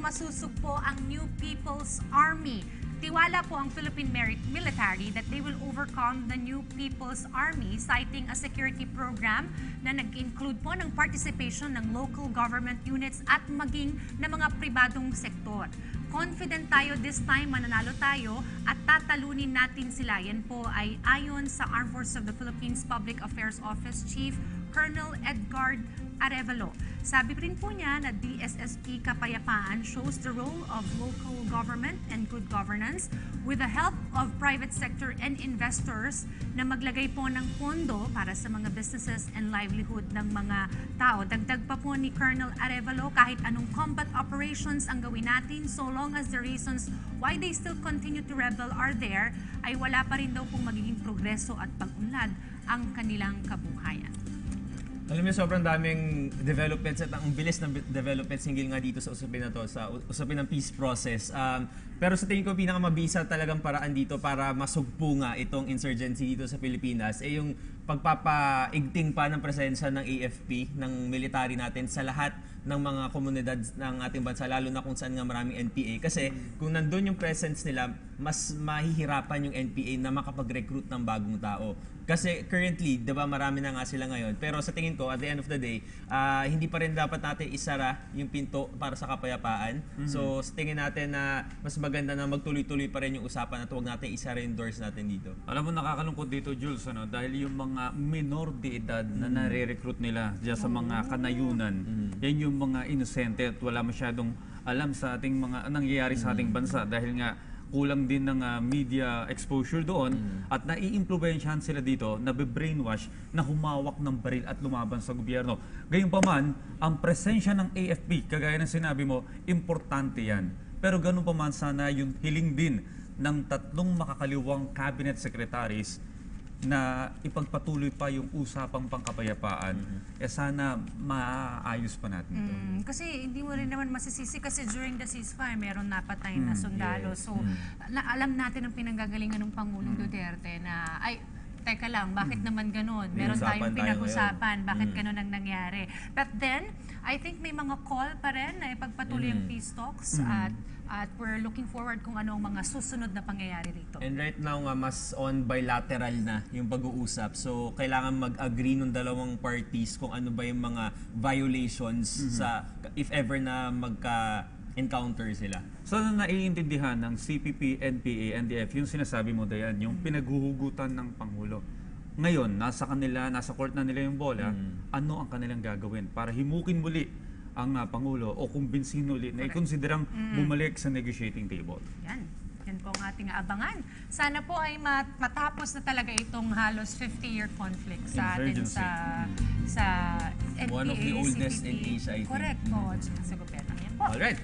masusugpo ang New People's Army. Tiwala po ang Philippine military that they will overcome the New People's Army, citing a security program na nag-include po ng participation ng local government units at maging ng mga pribadong sektor. Confident tayo this time, mananalo tayo at tatalunin natin sila. Yan po ay ayon sa Armed Forces of the Philippines Public Affairs Office Chief Colonel Edgard Arevalo. Sabi rin po niya na DSSP Kapayapaan shows the role of local government and good governance with the help of private sector and investors na maglagay po ng pondo para sa mga businesses and livelihood ng mga tao. Dagdag pa po ni Colonel Arevalo, kahit anong combat operations ang gawin natin, so long as the reasons why they still continue to rebel are there, ay wala pa rin daw pong magiging progreso at pag-unlad ang kanilang kabuhayan. Alam niyo, sobrang daming developments at ang bilis ng developments hinggil nga dito sa usapin na to, sa usapin ng peace process. Pero sa tingin ko, pinakamabisa talagang paraan dito para masugpo nga itong insurgency dito sa Pilipinas ay yung pagpapaigting pa ng presensya ng AFP, ng military natin sa lahat ng mga komunidad ng ating bansa, lalo na kung saan nga maraming NPA. Kasi kung nandun yung presence nila, mas mahihirapan yung NPA na makapag-recruit ng bagong tao. Kasi currently, di ba, marami na nga sila ngayon. Pero sa tingin ko, at the end of the day, hindi pa rin dapat natin isara yung pinto para sa kapayapaan. So sa tingin natin na mas maganda na magtuloy-tuloy pa rin yung usapan at huwag natin isara yung doors natin dito. Alam mo, nakakalungkot dito, Jules, dahil yung mga minor de edad na nare-recruit nila dyan sa mga kanayunan, yan yung mga inosente at wala masyadong alam sa ating mga nangyayari sa ating bansa dahil nga kulang din ng media exposure doon at naiimpluwensyahan sila dito, nabe-brainwash na humawak ng baril at lumaban sa gobyerno. Gayunpaman, ang presensya ng AFP, kagaya ng sinabi mo, importante yan. Pero ganun pa man, sana yung hiling din ng 3 makakaliwang cabinet secretaries na ipagpatuloy pa yung usapang pangkapayapaan, sana maayos pa natin ito. Kasi hindi mo rin naman masisisi kasi during the ceasefire, meron napatay na sundalo. Yes. So, alam natin ang pinanggagalingan ng Pangulong Duterte na, ay, teka lang, bakit naman ganun? Meron tayong pinag-usapan, bakit ganun ang nangyari? But then, I think may mga call pa rin na ipagpatuloy ang peace talks at we're looking forward kung ano ang mga susunod na pangyayari rito. And right now nga, mas on bilateral na yung pag-uusap. So, kailangan mag-agree ng dalawang parties kung ano ba yung mga violations sa, if ever na magka-encounter sila. Sana naiintindihan ng CPP, NPA, NDF, yung sinasabi mo, Dayan, yung pinaghuhugutan ng Pangulo. Ngayon, nasa kanila, nasa court na nila yung bola, ano ang kanilang gagawin para himukin muli ang Pangulo o kumbinsin ulit na ikonsiderang bumalik sa negotiating table. Yan po ang ating abangan. Sana po ay matapos na talaga itong halos 50-year conflict sa atin sa NPA, One of the oldest CPP. in Asia, I think. Correct po, sa gobyerno. Yan po. Alright.